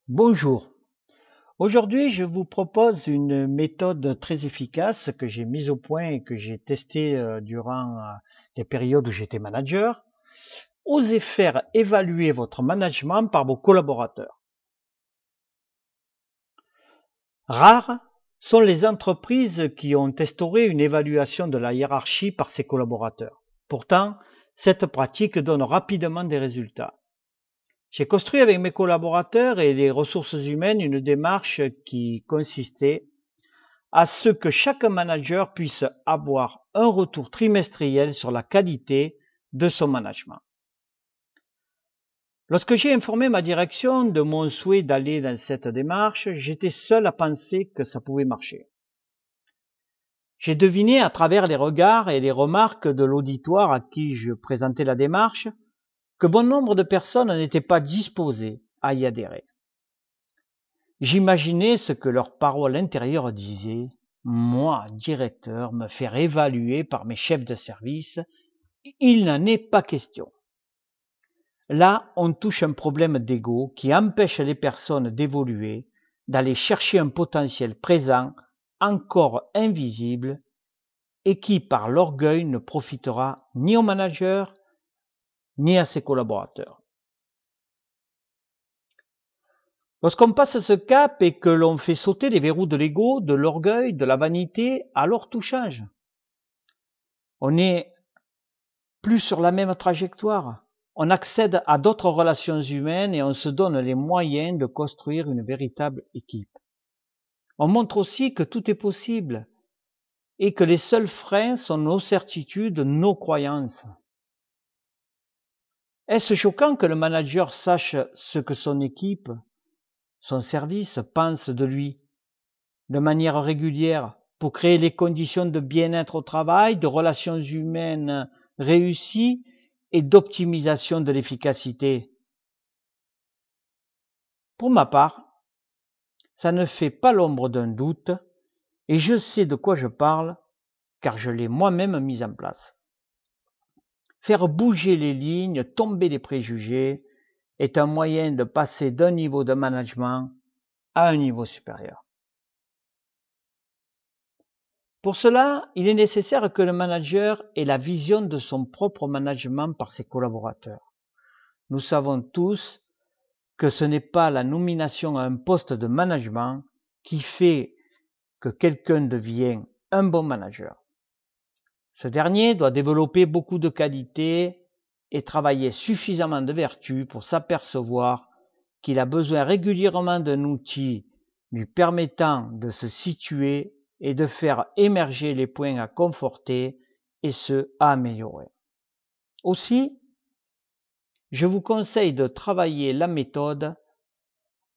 Bonjour. Aujourd'hui, je vous propose une méthode très efficace que j'ai mise au point et que j'ai testée durant les périodes où j'étais manager. Osez faire évaluer votre management par vos collaborateurs. Rares sont les entreprises qui ont instauré une évaluation de la hiérarchie par ses collaborateurs. Pourtant, cette pratique donne rapidement des résultats. J'ai construit avec mes collaborateurs et les ressources humaines une démarche qui consistait à ce que chaque manager puisse avoir un retour trimestriel sur la qualité de son management. Lorsque j'ai informé ma direction de mon souhait d'aller dans cette démarche, j'étais seul à penser que ça pouvait marcher. J'ai deviné à travers les regards et les remarques de l'auditoire à qui je présentais la démarche que bon nombre de personnes n'étaient pas disposées à y adhérer. J'imaginais ce que leur parole intérieure disait. Moi, directeur, me faire évaluer par mes chefs de service, il n'en est pas question. Là, on touche un problème d'ego qui empêche les personnes d'évoluer, d'aller chercher un potentiel présent, encore invisible, et qui, par l'orgueil, ne profitera ni au manager, ni à ses collaborateurs. Lorsqu'on passe ce cap et que l'on fait sauter les verrous de l'ego, de l'orgueil, de la vanité, alors tout change. On n'est plus sur la même trajectoire. On accède à d'autres relations humaines et on se donne les moyens de construire une véritable équipe. On montre aussi que tout est possible et que les seuls freins sont nos certitudes, nos croyances. Est-ce choquant que le manager sache ce que son équipe, son service pense de lui de manière régulière pour créer les conditions de bien-être au travail, de relations humaines réussies et d'optimisation de l'efficacité? Pour ma part, ça ne fait pas l'ombre d'un doute et je sais de quoi je parle car je l'ai moi-même mis en place. Faire bouger les lignes, tomber les préjugés est un moyen de passer d'un niveau de management à un niveau supérieur. Pour cela, il est nécessaire que le manager ait la vision de son propre management par ses collaborateurs. Nous savons tous que ce n'est pas la nomination à un poste de management qui fait que quelqu'un devient un bon manager. Ce dernier doit développer beaucoup de qualités et travailler suffisamment de vertus pour s'apercevoir qu'il a besoin régulièrement d'un outil lui permettant de se situer et de faire émerger les points à conforter et ceux à améliorer. Aussi, je vous conseille de travailler la méthode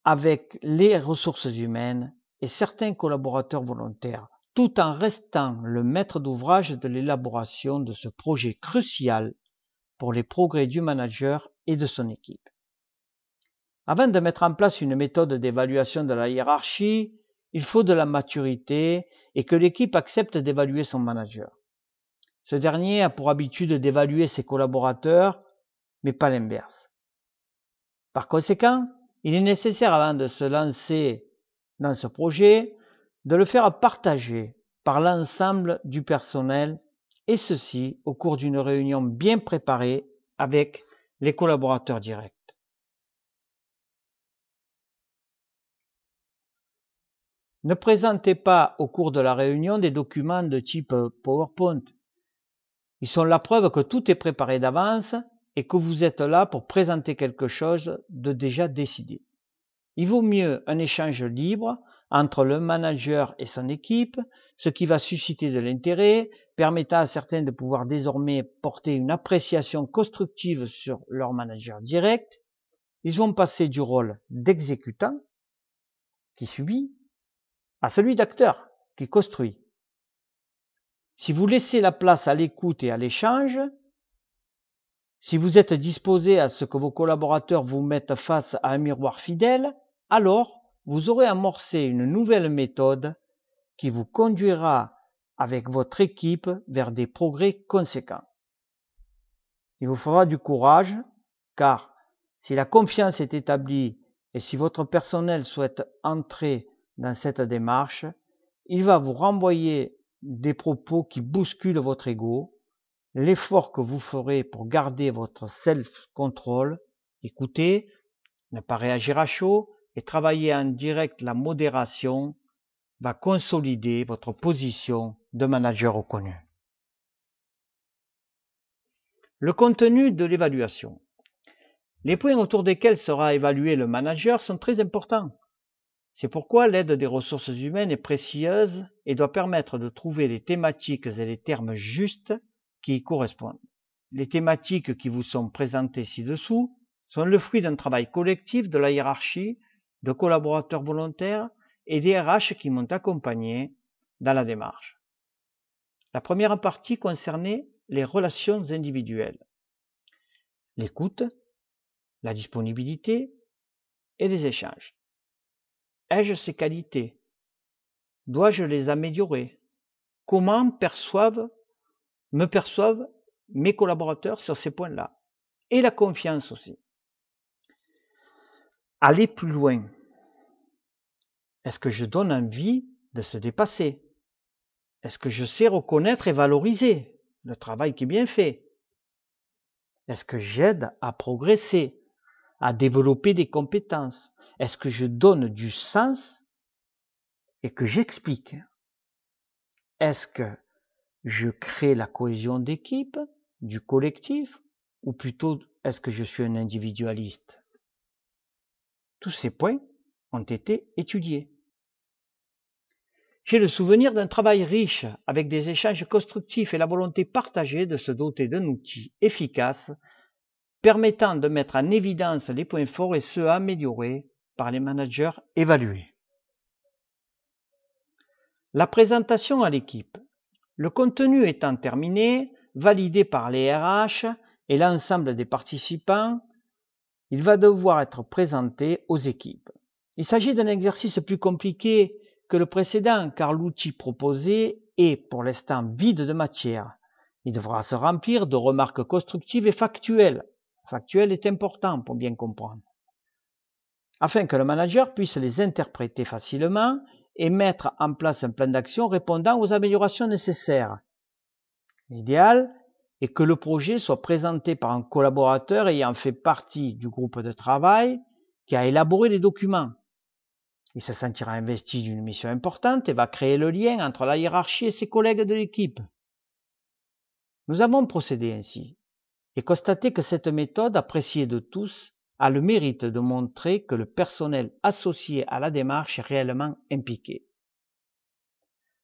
avec les ressources humaines et certains collaborateurs volontaires, tout en restant le maître d'ouvrage de l'élaboration de ce projet crucial pour les progrès du manager et de son équipe. Avant de mettre en place une méthode d'évaluation de la hiérarchie, il faut de la maturité et que l'équipe accepte d'évaluer son manager. Ce dernier a pour habitude d'évaluer ses collaborateurs, mais pas l'inverse. Par conséquent, il est nécessaire avant de se lancer dans ce projet, de le faire partager par l'ensemble du personnel et ceci au cours d'une réunion bien préparée avec les collaborateurs directs. Ne présentez pas au cours de la réunion des documents de type PowerPoint. Ils sont la preuve que tout est préparé d'avance et que vous êtes là pour présenter quelque chose de déjà décidé. Il vaut mieux un échange libre entre le manager et son équipe, ce qui va susciter de l'intérêt, permettant à certains de pouvoir désormais porter une appréciation constructive sur leur manager direct. Ils vont passer du rôle d'exécutant, qui subit, à celui d'acteur, qui construit. Si vous laissez la place à l'écoute et à l'échange, si vous êtes disposé à ce que vos collaborateurs vous mettent face à un miroir fidèle, alors vous aurez amorcé une nouvelle méthode qui vous conduira avec votre équipe vers des progrès conséquents. Il vous faudra du courage, car si la confiance est établie Et si votre personnel souhaite entrer dans cette démarche, il va vous renvoyer des propos qui bousculent votre ego, l'effort que vous ferez pour garder votre self-control, écouter, ne pas réagir à chaud et travailler en direct la modération va consolider votre position de manager reconnu. Le contenu de l'évaluation. Les points autour desquels sera évalué le manager sont très importants. C'est pourquoi l'aide des ressources humaines est précieuse et doit permettre de trouver les thématiques et les termes justes qui y correspondent. Les thématiques qui vous sont présentées ci-dessous sont le fruit d'un travail collectif de la hiérarchie, de collaborateurs volontaires et des RH qui m'ont accompagné dans la démarche. La première partie concernait les relations individuelles, l'écoute, la disponibilité et les échanges. Ai-je ces qualités? Dois-je les améliorer? Comment me perçoivent mes collaborateurs sur ces points-là? Et la confiance aussi. Aller plus loin. Est-ce que je donne envie de se dépasser? Est-ce que je sais reconnaître et valoriser le travail qui est bien fait? Est-ce que j'aide à progresser, à développer des compétences? Est-ce que je donne du sens et que j'explique? Est-ce que je crée la cohésion d'équipe, du collectif, ou plutôt est-ce que je suis un individualiste? Tous ces points ont été étudiés. J'ai le souvenir d'un travail riche avec des échanges constructifs et la volonté partagée de se doter d'un outil efficace permettant de mettre en évidence les points forts et ceux à améliorer par les managers évalués. La présentation à l'équipe. Le contenu étant terminé, validé par les RH et l'ensemble des participants, il va devoir être présenté aux équipes. Il s'agit d'un exercice plus compliqué que le précédent car l'outil proposé est pour l'instant vide de matière. Il devra se remplir de remarques constructives et factuelles. Factuel est important pour bien comprendre. Afin que le manager puisse les interpréter facilement et mettre en place un plan d'action répondant aux améliorations nécessaires. L'idéal est que le projet soit présenté par un collaborateur ayant fait partie du groupe de travail qui a élaboré les documents. Il se sentira investi d'une mission importante et va créer le lien entre la hiérarchie et ses collègues de l'équipe. Nous avons procédé ainsi et constaté que cette méthode, appréciée de tous, a le mérite de montrer que le personnel associé à la démarche est réellement impliqué.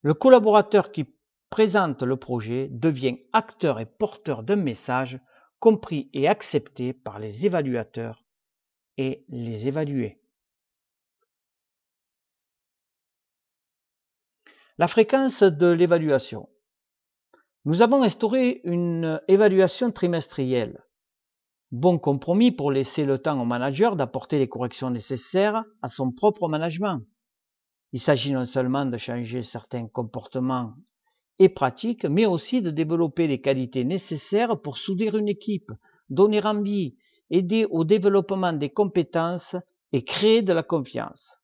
Le collaborateur qui présente le projet devient acteur et porteur d'un message compris et accepté par les évaluateurs et les évalués. La fréquence de l'évaluation. Nous avons instauré une évaluation trimestrielle. Bon compromis pour laisser le temps au manager d'apporter les corrections nécessaires à son propre management. Il s'agit non seulement de changer certains comportements et pratiques, mais aussi de développer les qualités nécessaires pour souder une équipe, donner envie, aider au développement des compétences et créer de la confiance.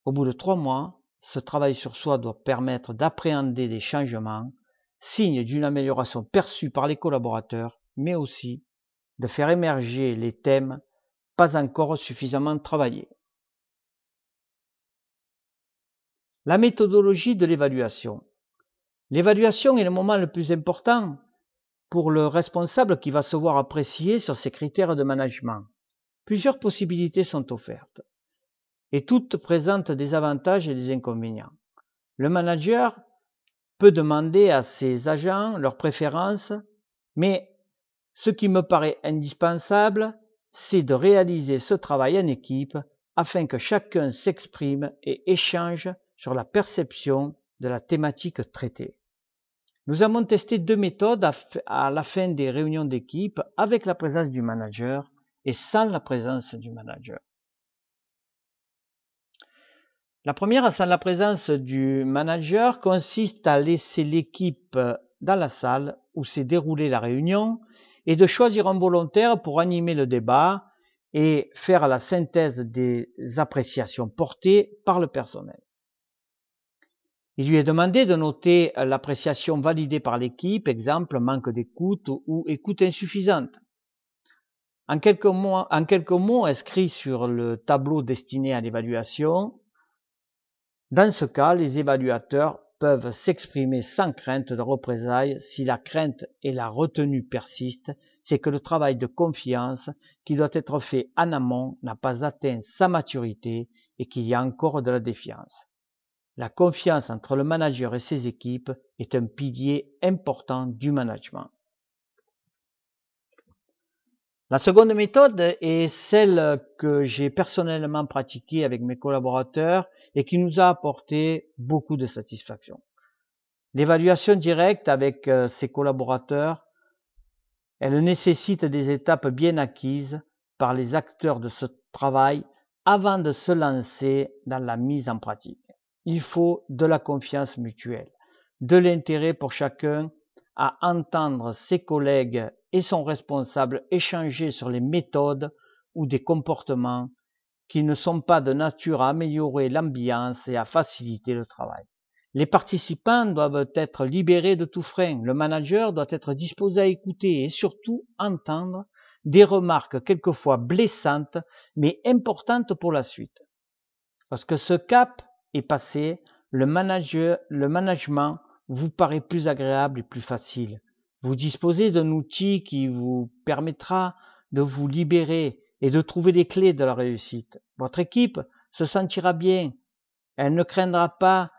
Au bout de 3 mois, ce travail sur soi doit permettre d'appréhender des changements, signes d'une amélioration perçue par les collaborateurs, mais aussi de faire émerger les thèmes pas encore suffisamment travaillés. La méthodologie de l'évaluation. L'évaluation est le moment le plus important pour le responsable qui va se voir apprécié sur ses critères de management. Plusieurs possibilités sont offertes et toutes présentent des avantages et des inconvénients. Le manager peut demander à ses agents leurs préférences, mais ce qui me paraît indispensable, c'est de réaliser ce travail en équipe afin que chacun s'exprime et échange sur la perception de la thématique traitée. Nous avons testé 2 méthodes à la fin des réunions d'équipe avec la présence du manager et sans la présence du manager. La première, sans la présence du manager, consiste à laisser l'équipe dans la salle où s'est déroulée la réunion et de choisir un volontaire pour animer le débat et faire la synthèse des appréciations portées par le personnel. Il lui est demandé de noter l'appréciation validée par l'équipe, exemple manque d'écoute ou écoute insuffisante. En quelques mots inscrits sur le tableau destiné à l'évaluation, dans ce cas, les évaluateurs peuvent s'exprimer sans crainte de représailles. Si la crainte et la retenue persistent, c'est que le travail de confiance qui doit être fait en amont n'a pas atteint sa maturité et qu'il y a encore de la défiance. La confiance entre le manager et ses équipes est un pilier important du management. La seconde méthode est celle que j'ai personnellement pratiquée avec mes collaborateurs et qui nous a apporté beaucoup de satisfaction. L'évaluation directe avec ses collaborateurs, elle nécessite des étapes bien acquises par les acteurs de ce travail avant de se lancer dans la mise en pratique. Il faut de la confiance mutuelle, de l'intérêt pour chacun à entendre ses collègues et son responsable échanger sur les méthodes ou des comportements qui ne sont pas de nature à améliorer l'ambiance et à faciliter le travail. Les participants doivent être libérés de tout frein. Le manager doit être disposé à écouter et surtout entendre des remarques quelquefois blessantes mais importantes pour la suite. Lorsque ce cap est passé, le management vous paraît plus agréable et plus facile. Vous disposez d'un outil qui vous permettra de vous libérer et de trouver les clés de la réussite. Votre équipe se sentira bien. Elle ne craindra pas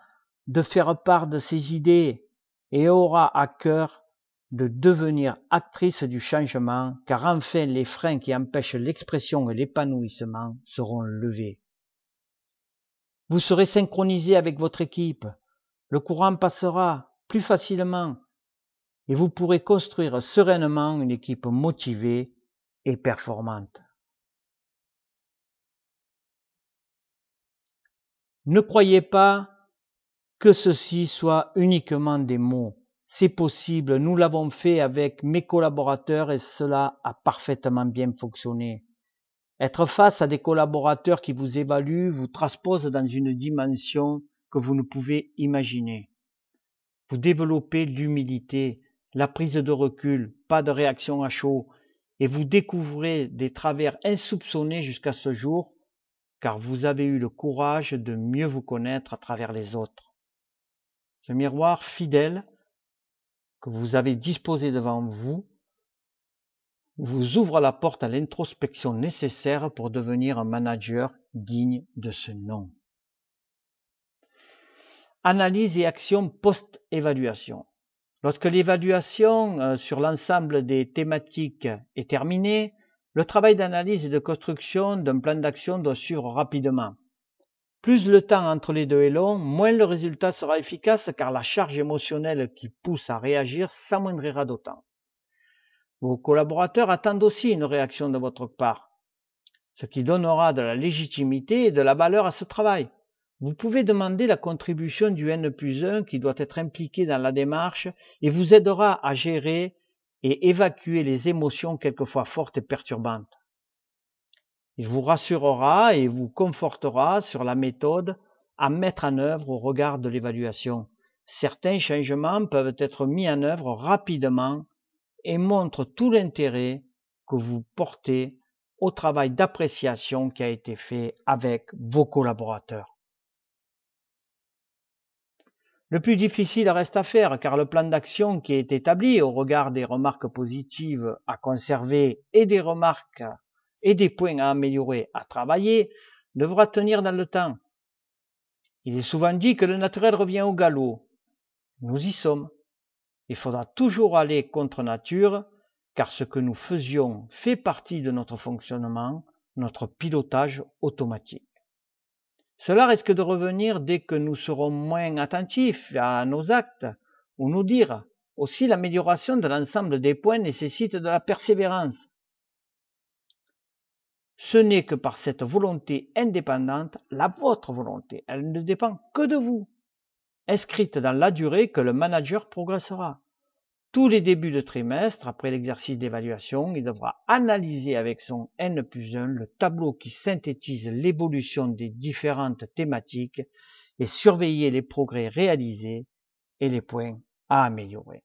de faire part de ses idées et aura à cœur de devenir actrice du changement, car enfin les freins qui empêchent l'expression et l'épanouissement seront levés. Vous serez synchronisé avec votre équipe, le courant passera plus facilement et vous pourrez construire sereinement une équipe motivée et performante. Ne croyez pas que ceci soit uniquement des mots. C'est possible, nous l'avons fait avec mes collaborateurs et cela a parfaitement bien fonctionné. Être face à des collaborateurs qui vous évaluent vous transpose dans une dimension que vous ne pouvez imaginer. Vous développez l'humilité, la prise de recul, pas de réaction à chaud, et vous découvrez des travers insoupçonnés jusqu'à ce jour, car vous avez eu le courage de mieux vous connaître à travers les autres. Ce miroir fidèle que vous avez disposé devant vous vous ouvre la porte à l'introspection nécessaire pour devenir un manager digne de ce nom. Analyse et action post-évaluation. Lorsque l'évaluation sur l'ensemble des thématiques est terminée, le travail d'analyse et de construction d'un plan d'action doit suivre rapidement. Plus le temps entre les deux est long, moins le résultat sera efficace car la charge émotionnelle qui pousse à réagir s'amoindrira d'autant. Vos collaborateurs attendent aussi une réaction de votre part, ce qui donnera de la légitimité et de la valeur à ce travail. Vous pouvez demander la contribution du N+1 qui doit être impliqué dans la démarche et vous aidera à gérer et évacuer les émotions quelquefois fortes et perturbantes. Il vous rassurera et vous confortera sur la méthode à mettre en œuvre au regard de l'évaluation. Certains changements peuvent être mis en œuvre rapidement et montrent tout l'intérêt que vous portez au travail d'appréciation qui a été fait avec vos collaborateurs. Le plus difficile reste à faire car le plan d'action qui est établi au regard des remarques positives à conserver et des remarques et des points à améliorer, à travailler, devra tenir dans le temps. Il est souvent dit que le naturel revient au galop. Nous y sommes. Il faudra toujours aller contre nature, car ce que nous faisions fait partie de notre fonctionnement, notre pilotage automatique. Cela risque de revenir dès que nous serons moins attentifs à nos actes ou nos dires. Aussi, l'amélioration de l'ensemble des points nécessite de la persévérance. Ce n'est que par cette volonté indépendante, la vôtre volonté, elle ne dépend que de vous, inscrite dans la durée, que le manager progressera. Tous les débuts de trimestre, après l'exercice d'évaluation, il devra analyser avec son N+1 le tableau qui synthétise l'évolution des différentes thématiques et surveiller les progrès réalisés et les points à améliorer.